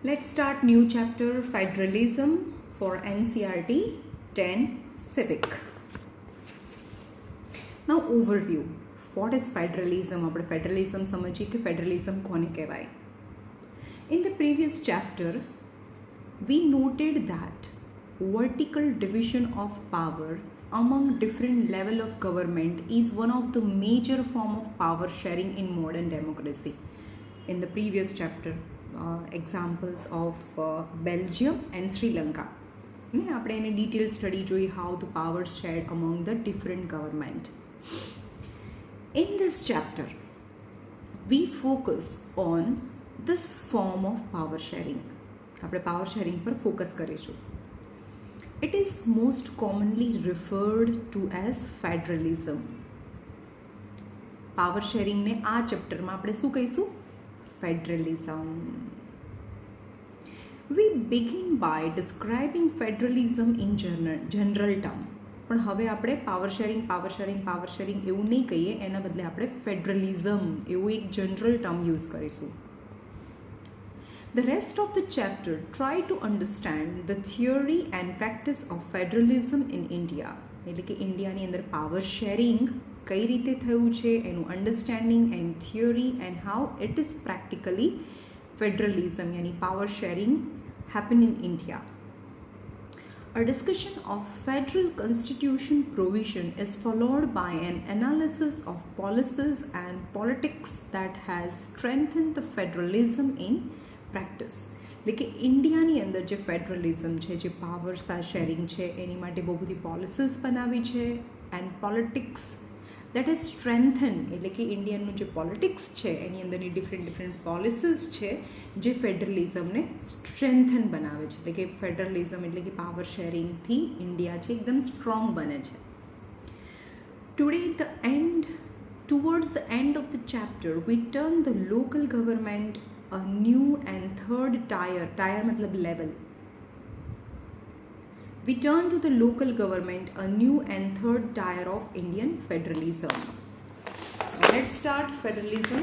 Let's start new chapter Federalism for NCERT 10 Civic. Now overview. What is federalism? આપણે federalism સમજીએ કે federalism કોને કહેવાય. In the previous chapter we noted that vertical division of power among different level of government is one of the major form of power sharing in modern democracy. In the previous chapter examples of Belgium and Sri Lanka. આપણે એને detail study જોઈ how the powers shared among the different government. In this chapter we focus on this form of power sharing. આપણે power sharing પર focus કરીશું. It is most commonly referred to as federalism. Power શેરિંગને આ ચેપ્ટરમાં આપણે શું કહીશું? Federalism. We begin by describing federalism in general term. પણ હવે આપણે પાવર શેરિંગ એવું નહીં કહીએ, એના બદલે આપણે ફેડરલિઝમ એવું એક જનરલ ટર્મ યુઝ કરીશું. The rest of the chapter try to understand the theory and practice of federalism in India. એટલે કે ઇન્ડિયાની અંદર પાવર શેરિંગ કઈ રીતે થયું છે, એનું understanding and theory and how it is practically federalism યાની power sharing happen in India. A discussion of federal constitution provision is followed by an analysis of policies and politics that has strengthened the federalism in practice. એટલે કે ઇન્ડિયાની અંદર જે ફેડરલિઝમ છે, જે power sharing છે, એની માટે બહુ બધી પોલિસીસ બનાવી છે and politics that is strengthen. એટલે કે ઇન્ડિયનનું જે પોલિટિક્સ છે એની અંદરની ડિફરન્ટ પોલિસીસ છે જે ફેડરલિઝમને સ્ટ્રેન્થન બનાવે છે. એટલે કે ફેડરલિઝમ એટલે કે પાવર શેરિંગથી ઇન્ડિયા છે એકદમ સ્ટ્રોંગ બને છે. Towards the end of the chapter we turn the local government a new and third tier मतलब level. We turn to the local government a new and third tier of Indian federalism. Let's start federalism.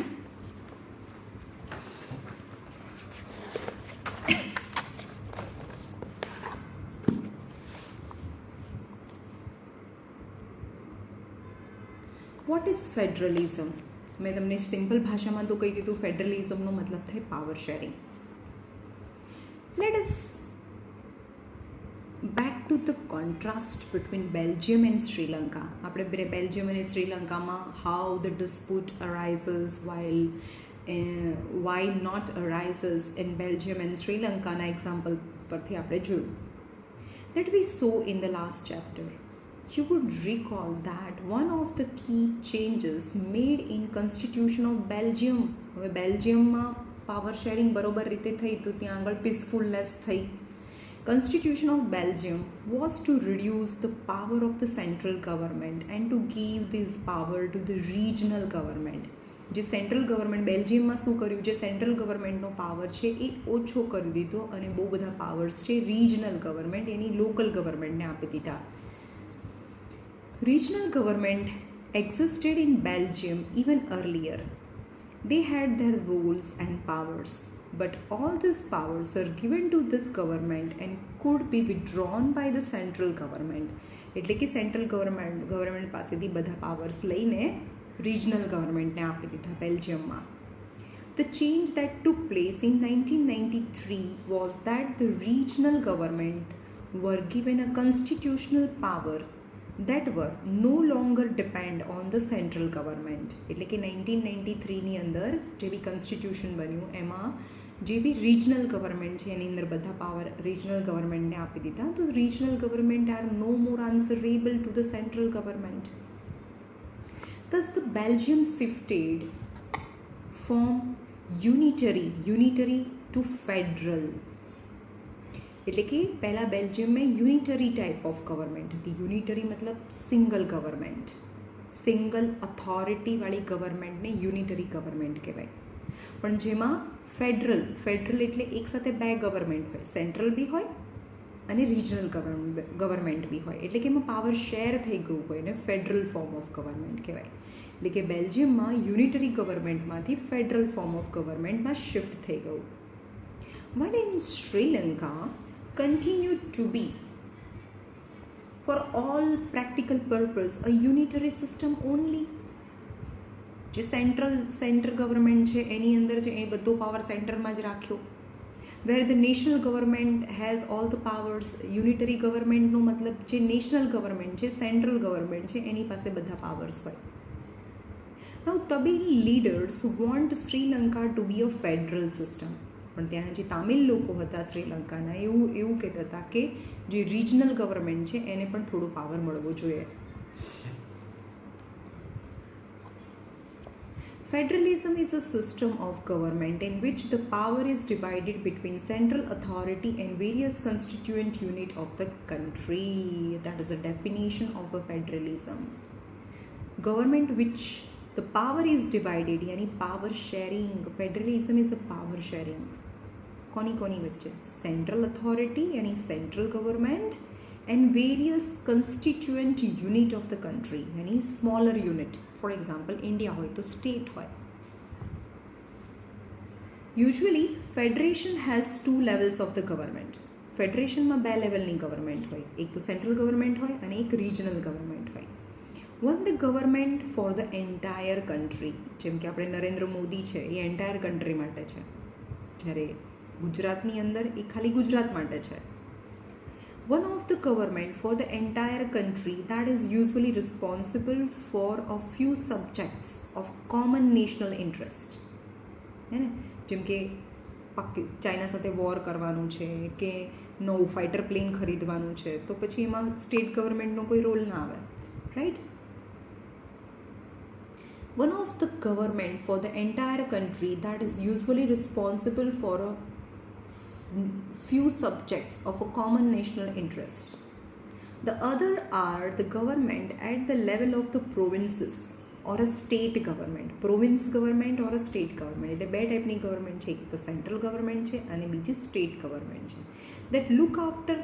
What is federalism? મેં તમને simple ભાષામાં તો કહી દીધું, ફેડરલિઝમનો મતલબ થાય power sharing. Let us back to the contrast between Belgium and Sri Lanka. આપણે Belgium અને શ્રીલંકામાં how the dispute arises why not arises in Belgium and Sri Lanka ના એક્ઝામ્પલ પરથી આપણે જોયું. That we saw in the last chapter. You would recall that one of the key changes made in constitution of Belgium. હવે બેલ્જિયમમાં power sharing બરોબર રીતે થઈ તો ત્યાં આગળ પીસફુલનેસ થઈ. Constitution of Belgium was to reduce the power of the central government and to give this power to the regional government. જે central government બેલ્જિયમમાં શું કર્યું, જે સેન્ટ્રલ ગવર્મેન્ટનો પાવર છે એ ઓછો કરી દીધો અને બહુ બધા પાવર્સ છે રિજનલ ગવર્મેન્ટ એની લોકલ ગવર્મેન્ટને આપી દીધા. Regional government existed in Belgium even earlier. They had their roles and powers, but all these powers are given to this government and could be withdrawn by the central government. એટલે કે central government પાસેથી બધા powers લઈને regional ગવર્મેન્ટને આપી દીધા બેલ્જિયમમાં. The change that took place in 1993 was that the regional government were given a constitutional power that were no longer depend on the central government. એટલે કે 1993ની અંદર જે બી કોન્સ્ટિટ્યુશન બન્યું એમાં જે બી રિજનલ ગવર્મેન્ટ છે એની અંદર બધા પાવર રિજનલ ગવર્મેન્ટને આપી દીધા. તો regional government are no more answerable to the central government. Thus the Belgium shifted from unitary to federal. એટલે કે પહેલાં બેલ્જિયમમાં યુનિટરી ટાઈપ ઓફ ગવર્મેન્ટ હતી. યુનિટરી મતલબ સિંગલ ગવર્મેન્ટ, સિંગલ ઓથોરિટીવાળી ગવર્મેન્ટને યુનિટરી ગવર્મેન્ટ કહેવાય. પણ જેમાં ફેડરલ એટલે એકસાથે બે ગવર્મેન્ટ હોય, સેન્ટ્રલ બી હોય અને રિજનલ ગવર્મેન્ટ બી હોય. એટલે કે એમાં પાવર શેર થઈ ગયું હોય ને ફેડરલ ફોર્મ ઓફ ગવર્મેન્ટ કહેવાય. એટલે કે બેલ્જિયમમાં યુનિટરી ગવર્મેન્ટમાંથી ફેડરલ ફોર્મ ઓફ ગવર્મેન્ટમાં શિફ્ટ થઈ ગયું. while in Sri Lanka continued to be for all practical purpose a unitary system only. જે સેન્ટર ગવર્મેન્ટ છે એની અંદર છે એ બધો પાવર સેન્ટરમાં જ રાખ્યો. where the national government has all the powers. Unitary ગવર્મેન્ટનો મતલબ જે નેશનલ ગવર્મેન્ટ છે, સેન્ટ્રલ ગવર્મેન્ટ છે, એની પાસે બધા પાવર્સ હોય. Now Tamil leaders want Sri Lanka to be a federal system. પણ ત્યાં જે તામિલ લોકો હતા શ્રીલંકાના એવું કહેતા હતા કે જે રિજનલ ગવર્મેન્ટ છે એને પણ થોડો પાવર મળવો જોઈએ. Federalism is a system of government in which the power is divided between central authority and various constituent units of the country. That is the definition of a federalism. Government which the power is divided, यानी power sharing. Federalism is a power sharing. कोनी वच्चे central authority यानी central government and various constituent unit of the country यानी smaller unit. For example India हो तो state हो. Usually federation has 2 levels of the government. Federation में 2 लेवलनी government हो, एक तो सेंट्रल गवर्नमेंट हो और एक रीजनल गवर्नमेंट हो. One the government for the entire country, जेम के આપણે નરેન્દ્ર મોદી છે એ એન્ટાયર કંટ્રી માટે છે, જ્યારે ગુજરાતની અંદર એ ખાલી ગુજરાત માટે છે. One of the government for the entire country that is usually responsible for a few subjects of common national interest. है ને, જેમ કે ચાઇના સાથે વોર કરવાનું છે કે નવું ફાઇટર પ્લેન ખરીદવાનું છે તો પછી એમાં સ્ટેટ ગવર્મેન્ટનો કોઈ રોલ ના આવે, right. One of the government for the entire country that is usually responsible for a few subjects of a common national interest. The other are the government at the level of the provinces or a state government. Province government or a state government. એટલે બે ટાઈપની government છે, એક તો central government છે અને બીજી state government છે. That look after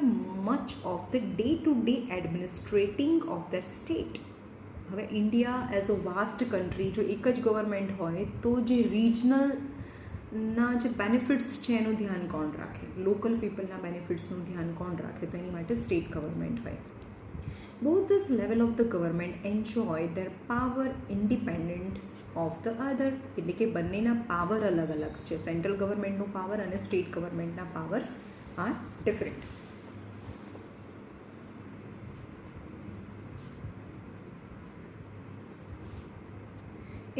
much of the day to day administrating of their state. હવે India as a vast country જો એક જ ગવર્મેન્ટ હોય તો જે રિજનલના જે બેનિફિટ્સ છે એનું ધ્યાન કોણ રાખે, લોકલ પીપલના બેનિફિટ્સનું ધ્યાન કોણ રાખે, તો એની માટે સ્ટેટ ગવર્મેન્ટ હોય. Both this level of the government enjoy their power independent of the other. એટલે કે બંનેના પાવર અલગ અલગ છે. સેન્ટ્રલ ગવર્મેન્ટનો પાવર અને સ્ટેટ ગવર્મેન્ટના powers are different.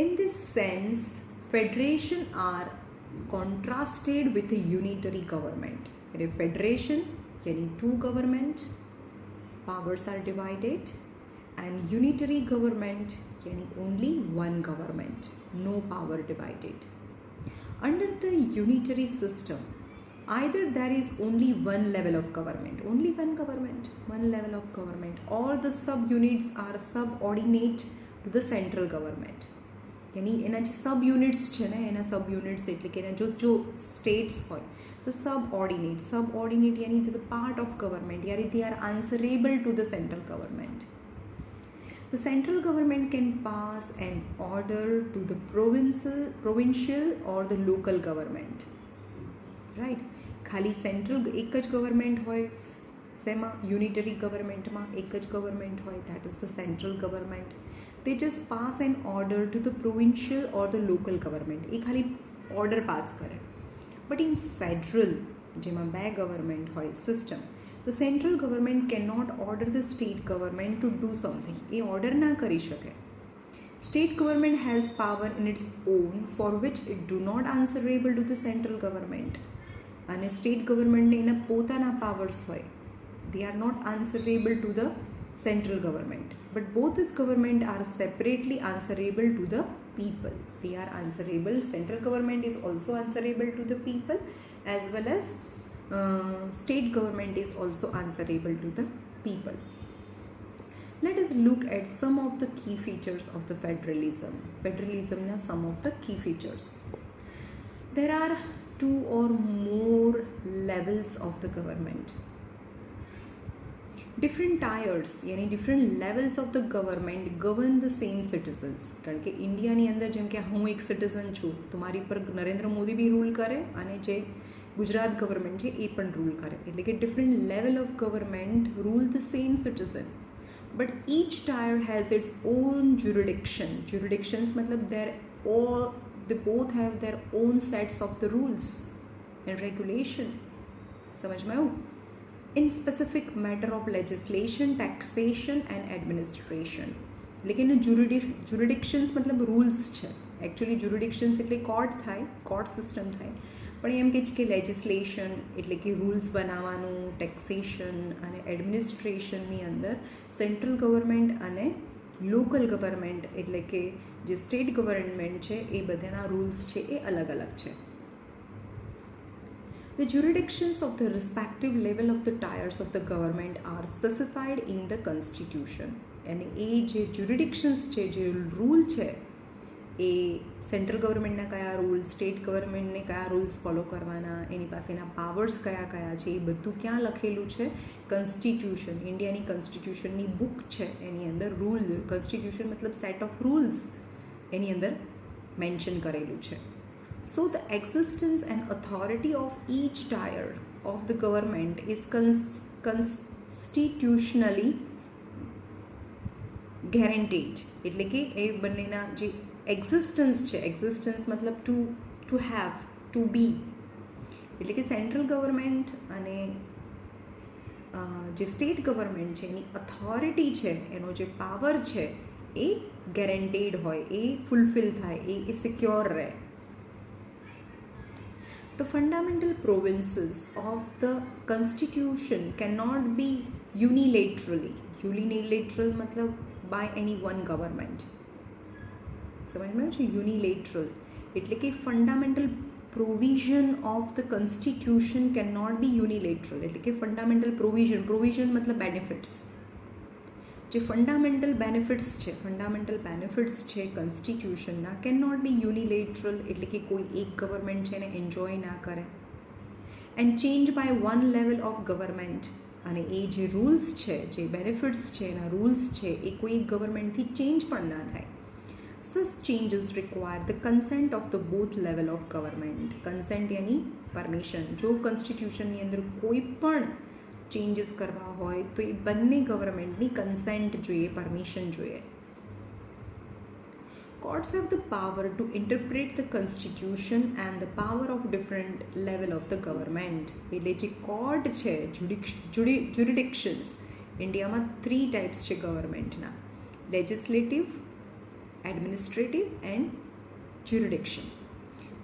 In this sense, federation are contrasted with a unitary government. In a federation, यानी 2 government, powers are divided, and unitary government, यानी only 1 government, no power divided. Under the unitary system, either there is only one level of government, one level of government, or the sub-units are subordinate to the central government. यानी એના જે સબ units છે ને એના સબ units એટલે કે એના જો સ્ટેટ્સ હોય તો સબઓર્ડિનેટ यानी ધ પાર્ટ ઓફ ગવર્મેન્ટ, यानी they are answerable to the central government. The central government can pass an order to the provincial or the local government, right. ખાલી સેન્ટ્રલ એક જ ગવર્મેન્ટ હોય, શેમાં યુનિટરી ગવર્મેન્ટમાં એક જ ગવર્મેન્ટ હોય, that is the central government. They just pass an order to the provincial or the local government. એ ખાલી order pass કરે. બટ ઇન ફેડરલ જેમાં 2 ગવર્મેન્ટ હોય system, the central government cannot order the state government to do something. A order ના કરી શકે. State government has power in its own for which it do not answerable to the central government. અને state ગવર્મેન્ટને એના પોતાના powers હોય. They are not answerable to the central government. But both this government are separately answerable to the people. They are answerable. Central government is also answerable to the people as well as state government is also answerable to the people. Let us look at some of the key features of the federalism. Federalism na some of the key features. There are 2 or more levels of the government. Different tiers यानी different levels of the government govern the same citizens. કારણ કે ઇન્ડિયાની અંદર જેમ કે હું એક citizen છું તો મારી પર નરેન્દ્ર મોદી બી રૂલ કરે અને જે ગુજરાત ગવર્મેન્ટ છે એ પણ રૂલ કરે, એટલે કે different level of government rule the same citizen, but each tier has its own jurisdiction. Jurisdictions मतलब they both have their own sets of the rules and regulation. समझ में आऊँ? In specific matter of legislation, taxation and administration. लेकिन jurisdictions मतलब rules છે. Actually jurisdictions એટલે court system થાય, પણ એમ કહે છે કે લેજિસ્લેશન એટલે કે રૂલ્સ બનાવવાનું, ટેક્સેશન અને એડમિનિસ્ટ્રેશનની અંદર સેન્ટ્રલ ગવર્મેન્ટ અને લોકલ ગવર્મેન્ટ એટલે કે જે સ્ટેટ ગવર્મેન્ટ છે એ બધાના રૂલ્સ છે એ અલગ અલગ છે. The jurisdictions of the respective level of the tiers of the government are specified in the constitution. અને એ જે jurisdictions છે, જે રૂલ છે, એ સેન્ટ્રલ ગવર્મેન્ટના કયા રૂલ્સ, સ્ટેટ ગવર્મેન્ટને કયા રૂલ્સ ફોલો કરવાના, એની પાસેના પાવર્સ કયા કયા છે, એ બધું ક્યાં લખેલું છે? કોન્સ્ટિટ્યુશન. ઇન્ડિયાની કોન્સ્ટિટ્યુશનની બુક છે એની અંદર રૂલ, કોન્સ્ટિટ્યુશન મતલબ સેટ ઓફ રૂલ્સ એની અંદર મેન્શન કરેલું છે. So the existence and authority of each tier of the government is constitutionally guaranteed. એટલે કે એ બંનેના જે એક્ઝિસ્ટન્સ છે, એક્ઝિસ્ટન્સ મતલબ ટુ હેવ, ટુ બી, એટલે કે સેન્ટ્રલ ગવર્મેન્ટ અને જે સ્ટેટ ગવર્મેન્ટ છે એની ઓથોરિટી છે, એનો જે પાવર છે એ ગેરંટેડ હોય, એ ફૂલફિલ થાય, એ સિક્યોર રહે. The fundamental provisions of the constitution cannot be unilateral मतलब by any one government. સમજ માં છે? યુનિલેટરલ એટલે કે fundamental provision of the constitution can not be unilateral, એટલે કે ફંડામેન્ટલ પ્રોવિઝન મતલબ બેનિફિટ્સ, જે ફંડામેન્ટલ બેનિફિટ્સ છે કોન્સ્ટિટ્યુશનના કેન નોટ બી યુનિલેટરલ, એટલે કે કોઈ એક ગવર્મેન્ટ છે એને એન્જોય ના કરે. And change by one level of government. અને એ જે રૂલ્સ છે, જે બેનિફિટ્સ છે, એના રૂલ્સ છે, એ કોઈ એક ગવર્મેન્ટથી ચેન્જ પણ ના થાય. Such changes require the consent of the both level of government. Consent यानी પરમિશન. જો કોન્સ્ટિટ્યુશનની અંદર કોઈ પણ ચેન્જીસ કરવા હોય તો એ બંને ગવર્મેન્ટની કન્સેન્ટ જોઈએ, પરમિશન જોઈએ. Courts have the power to interpret the constitution and the power of different level of the government. એટલે જે કોર્ટ છે, jurisdictions, ઇન્ડિયામાં 3 ટાઈપ્સ છે ગવર્મેન્ટના: લેજિસ્લેટિવ, administrative and jurisdiction.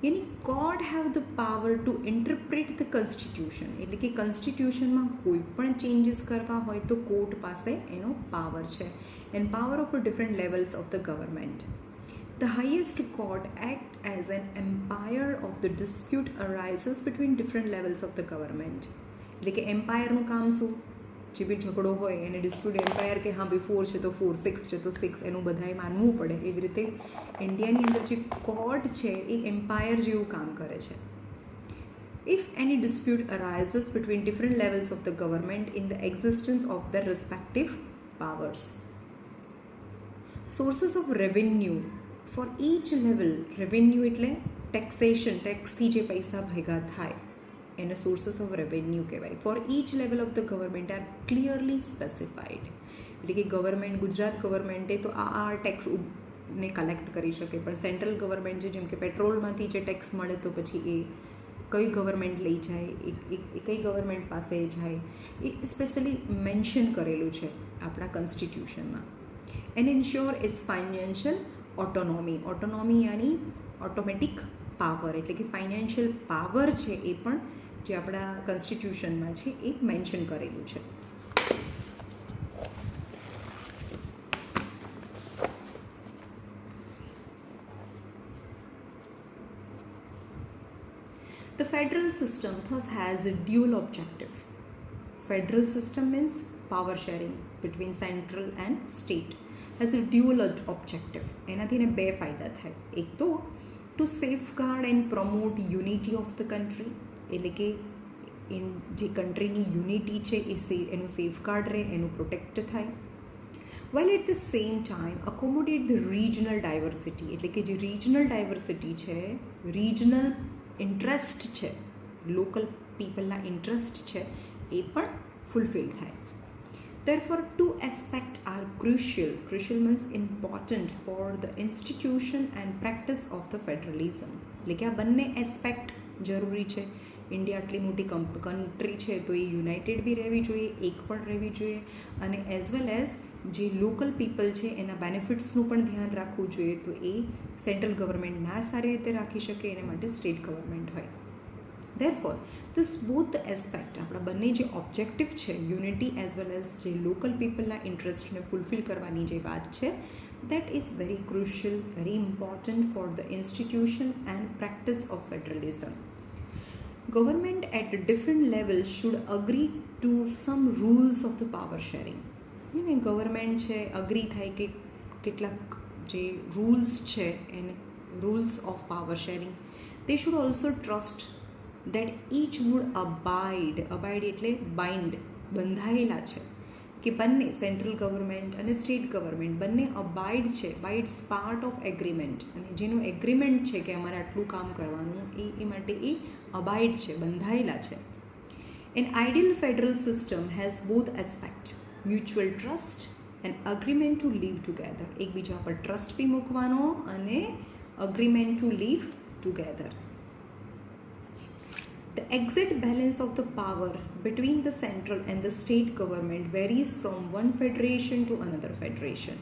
यानी court have the power to interpret the constitution. એટલે કે કોન્સ્ટિટ્યુશનમાં કોઈ પણ ચેન્જીસ કરવા હોય તો કોર્ટ પાસે એનો પાવર છે. and power of different levels of the government. The highest court act as an umpire of the dispute arises between different levels of the government. એટલે કે એમ્પાયરનું કામ શું? જે બી ઝઘડો હોય એને ડિસ્પ્યુટ એમ્પાયર કે હા ભાઈ 4 છે તો 4, 6 છે તો 6, એનું બધાએ માનવું પડે. એવી રીતે ઇન્ડિયાની અંદર જે કોર્ટ છે એ એમ્પાયર જેવું કામ કરે છે. If any dispute arises between different levels of the government in the existence of their respective powers. Sources of revenue for each level. revenue એટલે taxation, ટેક્સથી જે પૈસા ભેગા થાય એને સોર્સીસ ઓફ રેવન્યુ કહેવાય. For each level of the government are clearly specified. એટલે કે government, Gujarat ગવર્મેન્ટે તો આ ટેક્સ ને કલેક્ટ કરી શકે, પણ સેન્ટ્રલ ગવર્મેન્ટ છે, જેમ કે પેટ્રોલમાંથી જે ટેક્સ મળે તો પછી એ કઈ ગવર્મેન્ટ લઈ જાય, એ કઈ ગવર્મેન્ટ પાસે જાય, એ સ્પેશિયલી મેન્શન કરેલું છે આપણા કોન્સ્ટિટ્યુશનમાં. And ensure is financial autonomy યાની ઓટોમેટિક પાવર, એટલે કે ફાઇનાન્શિયલ પાવર છે એ પણ જે આપણા કોન્સ્ટિટ્યુશનમાં છે એ મેન્શન કરેલું છે. The federal system thus has a dual objective. Federal system means power sharing between central and state has a dual objective. એનાથી ને 2 ફાયદા થાય. એક તો to safeguard and promote unity of the country, એટલે કે જે કન્ટ્રીની યુનિટી છે એનું સેફગાર્ડ રહે, એનું પ્રોટેક્ટ થાય. while at the same time accommodate the regional diversity, એટલે કે જે રિજનલ ડાયવર્સિટી છે, રિજનલ ઇન્ટરેસ્ટ છે, લોકલ પીપલના ઇન્ટરેસ્ટ છે એ પણ ફૂલફિલ થાય. Therefore, two aspects are crucial. Crucial means important for the institution and practice of the federalism. એટલે કે આ બંને એસ્પેક્ટ જરૂરી છે. ઇન્ડિયા આટલી મોટી કન્ટ્રી છે તો એ યુનાઇટેડ બી રહેવી જોઈએ, એક પણ રહેવી જોઈએ, અને એઝ વેલ એઝ જે લોકલ પીપલ છે એના બેનિફિટ્સનું પણ ધ્યાન રાખવું જોઈએ. તો એ સેન્ટ્રલ ગવર્મેન્ટ ના સારી રીતે રાખી શકે એને માટે સ્ટેટ ગવર્મેન્ટ હોય. Therefore, this both the aspect આપણા બંને જે ઓબ્જેક્ટિવ છે યુનિટી એઝ વેલ એઝ જે લોકલ પીપલના ઇન્ટરેસ્ટને ફૂલફિલ કરવાની જે વાત છે that is very crucial, very important for the institution and practice of federalism. Government at different levels should agree to some rules of the power sharing. Government છે agree થાય કે કેટલાક જે રૂલ્સ છે એને rules of power sharing they should also trust that each would abide એટલે bind, બંધાયેલા છે કે બંને સેન્ટ્રલ ગવર્મેન્ટ અને સ્ટેટ ગવર્મેન્ટ બંને અબાઇડ છે, બાઇડ્સ પાર્ટ ઓફ એગ્રીમેન્ટ, અને જેનું એગ્રીમેન્ટ છે કે અમારે આટલું કામ કરવાનું એ માટે એ અબાઇડ છે, બંધાયેલા છે. An ideal federal system has both aspects, mutual trust and agreement to live together. એકબીજા પર ટ્રસ્ટ બી મૂકવાનો અને agreement to live together. The exact balance of the power between the central and the state government varies from one federation to another federation.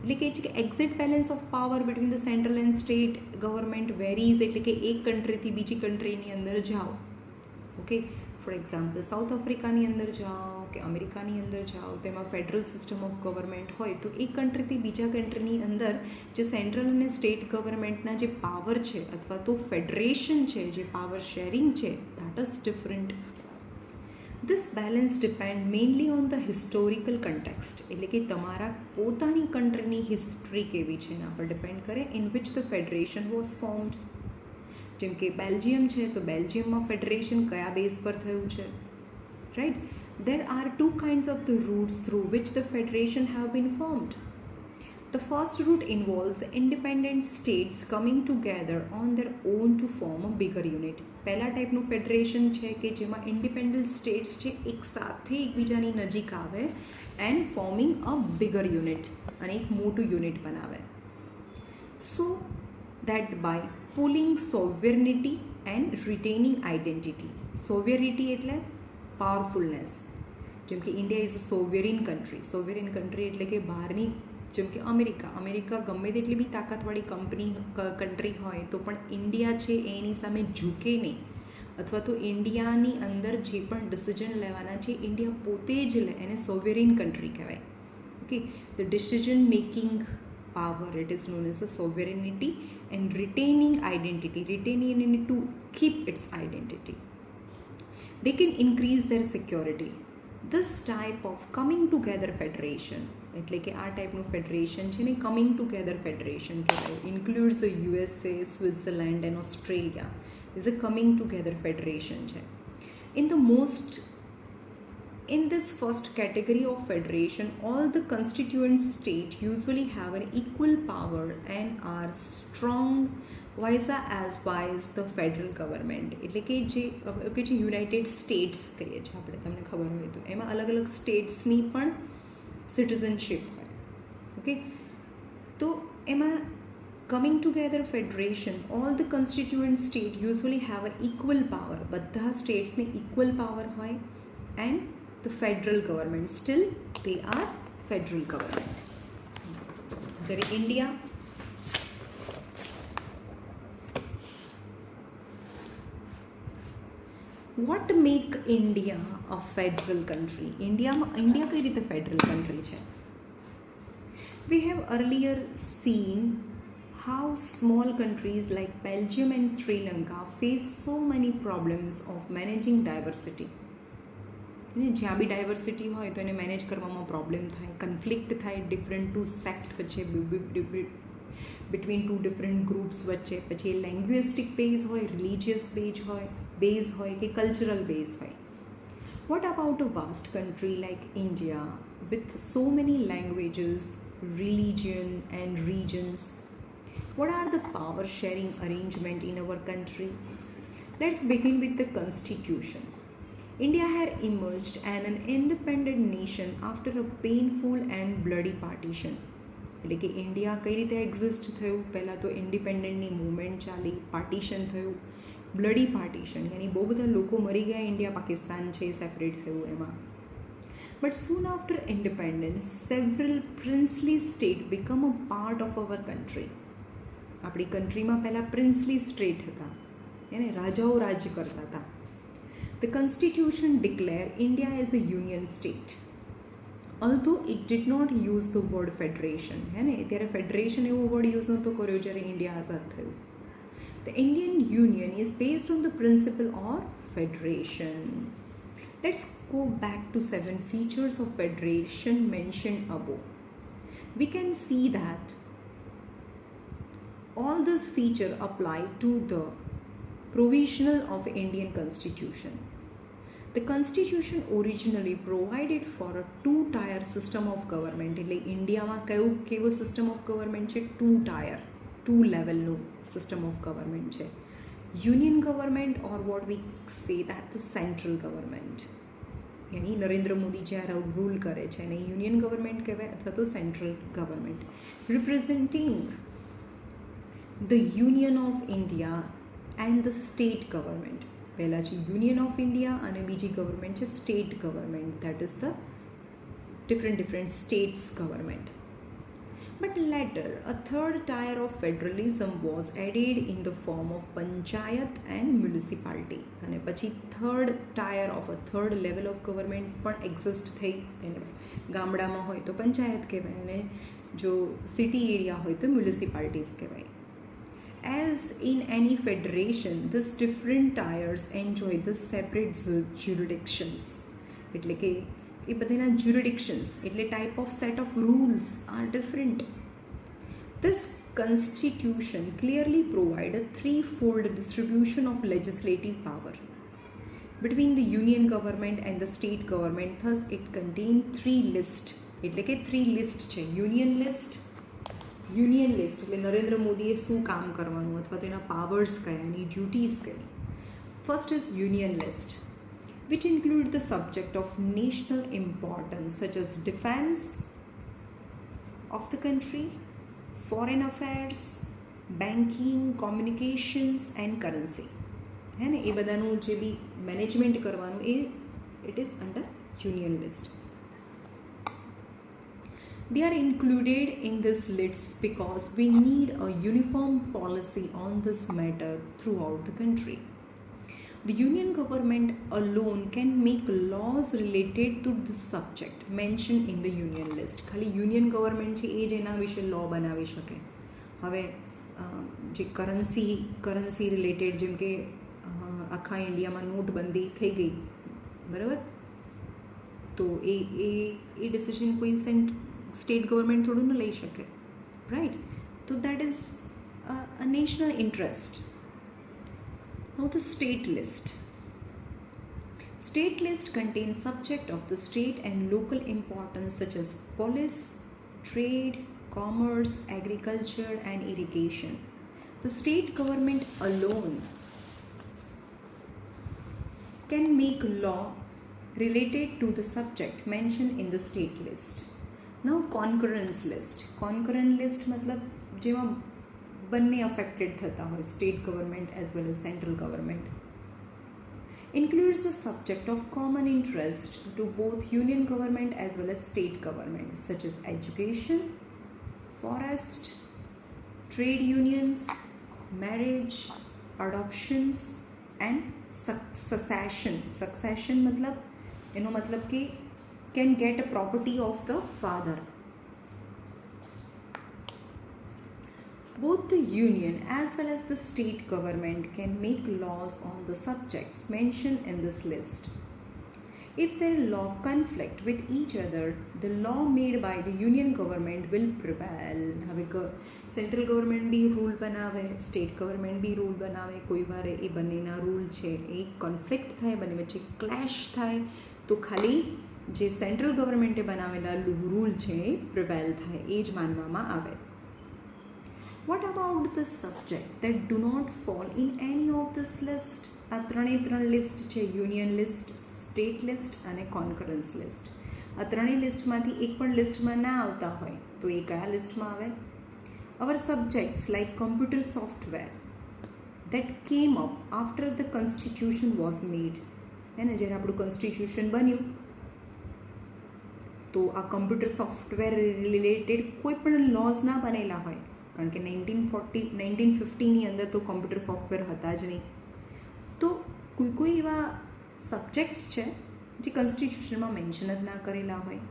એટલે કે છે કે exact balance of power between the central and state government varies, એટલે કે એક કન્ટ્રીથી બીજી કન્ટ્રીની અંદર જાઓ, ઓકે, ફોર એક્ઝામ્પલ સાઉથ આફ્રિકાની અંદર જાઓ કે અમેરિકાની અંદર જાઓ તો એમાં ફેડરલ સિસ્ટમ ઓફ ગવર્મેન્ટ હોય તો એક કન્ટ્રીથી બીજા કન્ટ્રીની અંદર જે સેન્ટ્રલ અને સ્ટેટ ગવર્મેન્ટના જે પાવર છે અથવા તો ફેડરેશન છે, જે પાવર શેરિંગ છે, that is different. This balance depend mainly on the historical context, એટલે કે તમારા પોતાની કન્ટ્રીની હિસ્ટ્રી કેવી છે એના પર ડિપેન્ડ કરે, in which the federation was formed. જેમ કે બેલ્જિયમ છે તો બેલ્જિયમમાં ફેડરેશન કયા બેઝ પર થયું છે, right. There are two kinds of the routes through which the federation have been formed. The first route involves the independent states coming together on their own to form a bigger unit. પહેલા ટાઈપનું federation છે કે જેમાં independent states છે એક સાથે એકબીજાની નજીક આવે and forming a bigger unit, અને એક મોટું યુનિટ બનાવે. સો that by pooling sovereignty and retaining identity. Sovereignty એટલે પાવરફુલનેસ. જેમ કે India is a sovereign country. Sovereign country એટલે કે બહારની, જેમ કે અમેરિકા ગમે તેટલી બી તાકાતવાળી કન્ટ્રી હોય તો પણ ઇન્ડિયા છે એની સામે ઝૂકે નહીં, અથવા તો ઇન્ડિયાની અંદર જે પણ ડિસિઝન લેવાના છે ઇન્ડિયા પોતે જ લે, એને સોવેરિન કન્ટ્રી કહેવાય. Okay, the decision making power, it is known as a sovereignty, and retaining to keep its identity. They can increase their security. This type of coming together federation, એટલે કે આ ટાઈપનું ફેડરેશન છે ને કમિંગ ટુગેધર ફેડરેશન કહેવાય, includes the USA, Switzerland and Australia is a coming together federation છે. In this first category of federation, all the constituent states usually have an equal power and are strong vice the federal government. એટલે કે જે United states કહીએ છીએ આપણે, તમને ખબર હોય તો એમાં અલગ અલગ સ્ટેટ્સની પણ સિટીઝનશીપ હોય. ઓકે, તો એમાં coming together federation, all the constituent state usually have a equal power, બધા સ્ટેટ્સને ઇક્વલ પાવર હોય, and the federal government still they are federal government. જ્યારે India what make India a federal country? India કઈ રીતે federal country છે? We have earlier seen how small countries like Belgium and Sri Lanka face so many problems of managing diversity. જ્યાં બી diversity હોય તો એને manage કરવામાં problem થાય, conflict થાય ડિફરન્ટ ટુ સેક્ટ વચ્ચે, બિટવીન ટુ ડિફરન્ટ ગ્રુપ્સ વચ્ચે, પછી એ લેંગ્વેસ્ટિક બેઝ હોય, રિલિજિયસ બેઝ હોય કે કલ્ચરલ બેઝ હોય. What about a vast country like India with so many languages, religion and regions? What are the power sharing arrangement in our country? Let's begin with the constitution. India had emerged as an independent nation after a painful and bloody partition. એટલે કે India કઈ રીતે exist થયું, પહેલાં તો ઇન્ડિપેન્ડન્ટની movement ચાલી, partition થયું, bloody partition, યાની બહુ બધા લોકો મરી ગયા, ઇન્ડિયા પાકિસ્તાન છે સેપરેટ થયું એમાં. But soon after independence several princely state become a part of our country. આપણી કન્ટ્રીમાં પહેલાં પ્રિન્સલી સ્ટેટ હતા, એને રાજાઓ રાજ્ય કરતા હતા. The Constitution declared India as a union state. Although it did not use the word federation, है ने ત્યારે ફેડરેશન એવો વર્ડ યુઝ નહોતો કર્યો જ્યારે ઇન્ડિયા આઝાદ થયું. The Indian Union is based on the principle of federation. Let's go back to 7 features of federation mentioned above. We can see that all these features apply to the provisional of Indian Constitution. The Constitution originally provided for a two-tier system of government. એટલે ઇન્ડિયામાં કેવો system of government છે? Two લેવલનું system of government છે. Union government or what we say that the central government, યાની નરેન્દ્ર મોદી જ્યારે rule કરે છે એને યુનિયન ગવર્મેન્ટ કહેવાય અથવા તો central government, representing the union of India and the state government. પહેલાં છે યુનિયન ઓફ ઇન્ડિયા અને બીજી ગવર્મેન્ટ છે state government, that is the different states government. But later a third tier of federalism was added in the form of panchayat and municipality. અને પછી third tier of a third level of government પણ exist થઈ. એને ગામડામાં હોય તો પંચાયત કહેવાય અને જો સિટી એરિયા હોય તો મ્યુનિસિપાલિટીઝ કહેવાય. As in any federation, these different tiers enjoy the separate jurisdictions. એટલે કે એ બધાના jurisdictions એટલે type of set of rules are different. This constitution clearly provides a threefold distribution of legislative power between the union government and the state government. Thus, it contains 3 lists. એટલે કે 3 list છે. Union list એટલે નરેન્દ્ર મોદીએ શું કામ કરવાનું અથવા તેના પાવર્સ કયા, એની ડ્યુટીઝ કઈ. First is union list, which include the subject of national importance such as defense of the country, foreign affairs, banking, communications and currency. है ने એ બધાનું જે બી મેનેજમેન્ટ કરવાનું એ it is under union list. They are included in this list because we need a uniform policy on this matter throughout the country. The union government alone can make laws related to this subject mentioned in the union list. ખાલી union government છે એ જ એના વિશે લો બનાવી શકે. હવે જે currency related જેમ કે આખા ઇન્ડિયામાં નોટબંધી થઈ ગઈ, બરાબર, તો એ ડિસિઝન કોઈ સ્ટેટ ગવર્મેન્ટ થોડું ન લઈ શકે, રાઈટ? તો that is a national interest. Now the state list. State list contains subject of the state and local importance such as police, trade, commerce, agriculture and irrigation. The state government alone can make law related to the subject mentioned in the state list. Now concurrence list. Concurrent list मतलब જેમાં બંને affected થતા હોય, state government as well as central government. Includes the subject of common interest to both union government as well as state government such as education, forest, trade unions, marriage, adoptions and succession. Succession मतलब એનો મતલબ કે can get a property of the father. Both the union as well as the state government can make laws on the subjects mentioned in this list. If their law conflict with each other, the law made by the union government will prevail. હવે central government બી rule બનાવે, state government બી rule બનાવે, કોઈ વાર એ બંનેના rule છે એ conflict થાય, બંને વચ્ચે ક્લેશ થાય, તો ખાલી જે સેન્ટ્રલ ગવર્મેન્ટે બનાવેલા રૂલ છે એ પ્રિવેલ થાય, એ જ માનવામાં આવે. What about the subject that do not fall in any of this list? આ ત્રણે લિસ્ટ છે, યુનિયન લિસ્ટ, સ્ટેટ લિસ્ટ અને કોન્કરન્સ લિસ્ટ. આ ત્રણેય લિસ્ટમાંથી એક પણ લિસ્ટમાં ના આવતા હોય તો એ કયા લિસ્ટમાં આવે? Our subjects like computer software that came up after the constitution was made. એને જ્યારે આપણું કોન્સ્ટિટ્યુશન બન્યું તો આ કમ્પ્યુટર સોફ્ટવેર રિલેટેડ કોઈ પણ લોઝ ના બનેલા હોય, કારણ કે 1950ની અંદર તો કમ્પ્યુટર સોફ્ટવેર હતા જ નહીં. તો કોઈ એવા સબ્જેક્ટ્સ છે જે કોન્સ્ટિટ્યુશનમાં મેન્શન જ ના કરેલા હોય.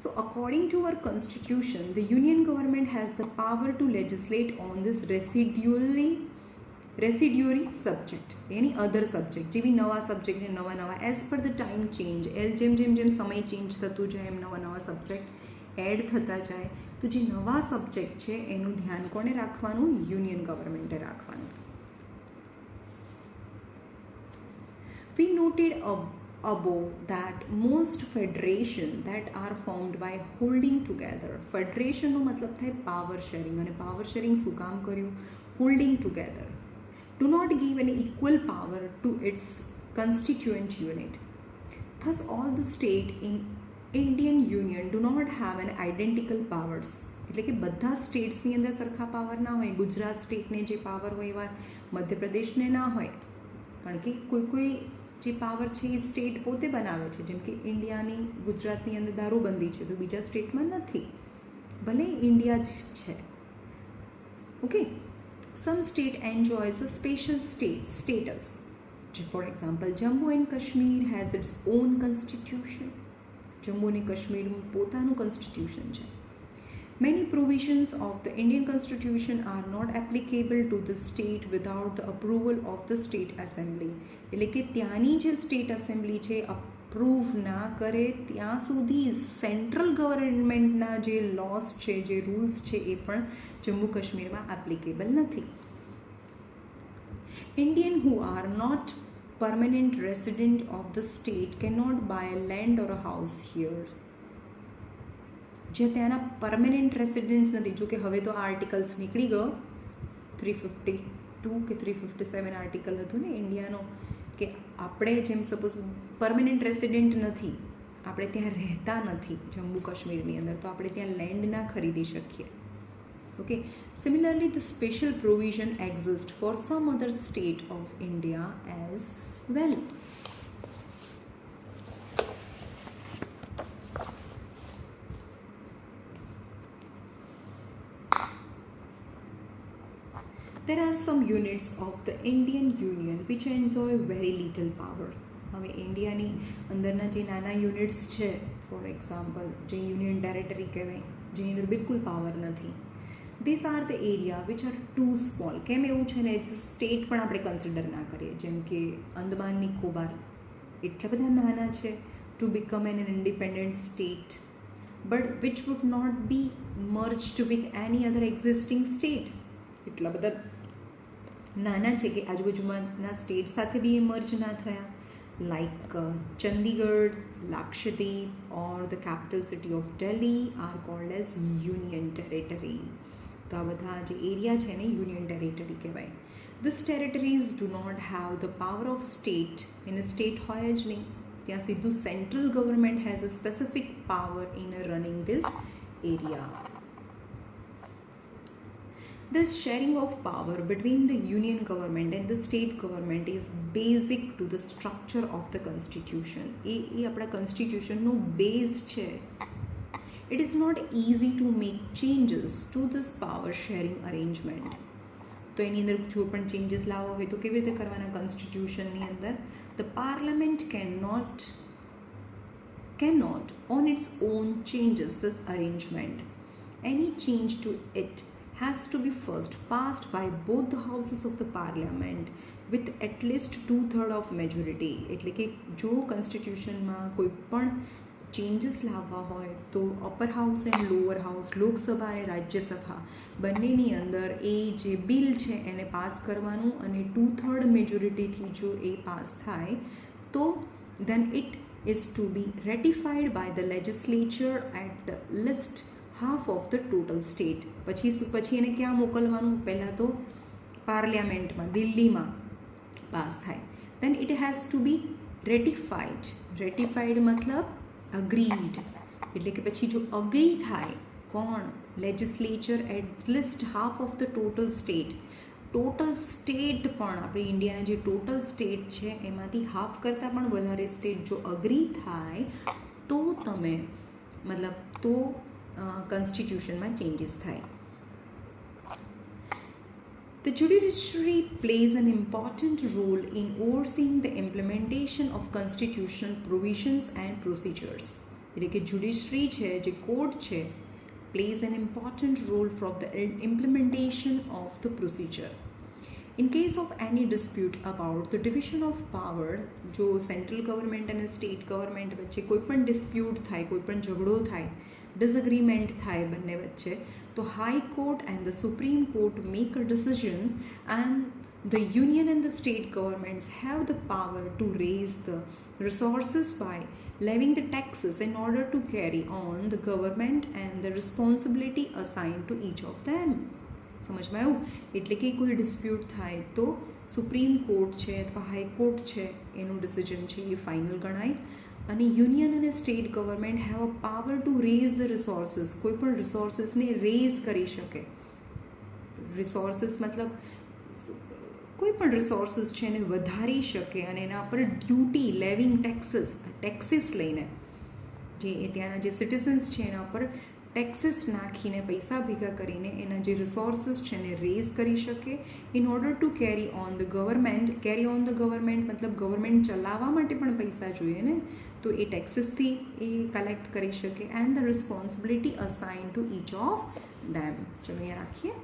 So according to our constitution, the union government has the power to legislate on this residuary subject, any other subject, જેવી નવા સબ્જેક્ટ ને નવા as per the time change, જેમ સમય ચેન્જ થતું જાય એમ નવા સબ્જેક્ટ એડ થતા જાય. તો જે નવા સબ્જેક્ટ છે એનું ધ્યાન કોને રાખવાનું? યુનિયન ગવર્મેન્ટે રાખવાનું. We noted above that most federation that are formed by holding together. ફેડરેશનનો મતલબ થાય પાવર શેરિંગ, અને પાવર શેરિંગ શું કામ કર્યું? Holding together. Do not give an equal power to its constituent unit. Thus all the state in Indian Union do not have an identical powers. એટલે કે બધા સ્ટેટ્સની અંદર સરખા પાવર ના હોય. ગુજરાત સ્ટેટને જે પાવર હોય એવા મધ્યપ્રદેશને ના હોય, કારણ કે કોઈ જે પાવર છે એ સ્ટેટ પોતે બનાવે છે. જેમ કે ઇન્ડિયાની ગુજરાતની અંદર દારૂબંધી છે તો બીજા સ્ટેટમાં નથી, ભલે ઇન્ડિયા જ છે. Okay. Some state enjoys a special status. For example, Jammu and Kashmir has its own constitution. Jammu and Kashmir પોતાનું constitution છે. Many provisions of the Indian constitution are not applicable to the state without the approval of the state assembly. એટલે કે ત્યાંની જે state assembly છે approve ના કરે ત્યાં સુધી સેન્ટ્રલ ગવર્મેન્ટના જે લોસ છે, જે રૂલ્સ છે એ પણ જમ્મુ કાશ્મીરમાં એપ્લિકેબલ નથી. Indian who are not permanent resident of the state cannot buy a land or a house here. જે ત્યાંના પરમેનન્ટ રેસિડેન્ટ્સ નથી, જો કે હવે તો આ આર્ટિકલ્સ નીકળી ગયો, 352 કે 357 આર્ટિકલ હતું ને ઇન્ડિયાનો, કે આપણે જેમ સપોઝ પરમેનન્ટ રેસિડેન્ટ નથી, આપણે ત્યાં રહેતા નથી જમ્મુ કાશ્મીરની અંદર, તો આપણે ત્યાં લેન્ડ ના ખરીદી શકીએ. Okay. Similarly the special provision exist for some other state of India as well. There are some units of the Indian Union which enjoy very little power. હવે ઇન્ડિયાની અંદરના જે નાના યુનિટ્સ છે, ફોર એક્ઝામ્પલ જે યુનિયન ટેરેટરી કહેવાય, જેની અંદર બિલકુલ પાવર નથી, this are the area which are too small. કેમ એવું છે ને, એઝ સ્ટેટ પણ આપણે કન્સિડર ના કરીએ, જેમ કે અંદમાન નિકોબાર એટલા બધા નાના છે to become an independent state, but which would not be merged with any other existing state. એટલા બધા નાના છે કે આજુબાજુમાંના સ્ટેટ સાથે બી એ મર્જ ના થયા. Like Chandigarh, Lakshadweep or the capital city of Delhi are called as union territory. તો આ બધા જે એરિયા છે ને યુનિયન ટેરેટરી કહેવાય. This territories do not have the power of state. એને સ્ટેટ હોય જ નહીં, ત્યાં સીધું central government has a specific power in running this area. This sharing of power between the union government and the state government is basic to the structure of the constitution. એ આપણા constitutionનો base છે. It is not easy to make changes to this power sharing arrangement. તો એની અંદર જો પણ changes લાવવા હોય તો કેવી રીતે કરવાના? કોન્સ્ટિટ્યુશનની અંદર the parliament cannot on its own changes this arrangement. Any change to it has to be first passed by both the houses of the parliament with at least 2/3 of majority. એટલે કે જો કોન્સ્ટિટ્યુશનમાં કોઈ પણ ચેન્જીસ લાવવા હોય તો upper house and lower house, Lok Sabha અને રાજ્યસભા બંનેની અંદર એ જે બિલ છે એને પાસ કરવાનું, અને 2/3 મેજોરિટીથી જો એ પાસ થાય તો then it is to be ratified by the legislature at least half of the total state. પછી એને ક્યાં મોકલવાનું? પહેલાં તો પાર્લિયામેન્ટમાં, દિલ્હીમાં પાસ થાય, then it has to be ratified. Ratified मतलब agreed. એટલે કે પછી જો અગ્રી થાય કોણ, legislature, at least half of the total state. Total state પણ આપણે ઇન્ડિયાના જે ટોટલ સ્ટેટ છે એમાંથી હાફ કરતાં પણ વધારે સ્ટેટ જો અગ્રી થાય તો તમે મતલબ તો કોન્સ્ટિટ્યુશનમાં ચેન્જીસ થાય. The judiciary plays an important role in overseeing the implementation of constitutional provisions and procedures. એટલે કે જ્યુડિશરી છે, જે કોર્ટ છે, plays an important role for the implementation of the procedure. In case of any dispute about the division of power, જો central government અને state government વચ્ચે કોઈ પણ ડિસ્પ્યુટ થાય, કોઈ પણ ઝઘડો થાય, ડિસએગ્રીમેન્ટ થાય બંને વચ્ચે, તો high court and the supreme court make a decision and the union and the state governments have the power to raise the resources by levying the taxes in order to carry on the government and the responsibility assigned to each of them. સમજમાં આવ્યું? એટલે કે કોઈ dispute થાય તો supreme court છે અથવા high court છે એનું ડિસિઝન છે એ ફાઇનલ ગણાય, અને યુનિયન અને state government have a power to raise the resources, કોઈ પણ રિસોર્સિસને રેઝ કરી શકે. રિસોર્સિસ મતલબ કોઈ પણ રિસોર્સિસ છે એને વધારી શકે અને એના પર ડ્યુટી, લેવિંગ ટેક્સીસ લઈને જે ત્યાંના જે સિટીઝન્સ છે એના પર ટેક્સીસ નાખીને પૈસા ભેગા કરીને એના જે રિસોર્સિસ છે એને રેઝ કરી શકે in order to carry on the government. Carry on the government મતલબ ગવર્મેન્ટ ચલાવવા માટે પણ પૈસા જોઈએ ને, તો એ ટેક્સીસથી એ કલેક્ટ કરી શકે and the responsibility assign to each of them. ચલો અહીંયા રાખીએ.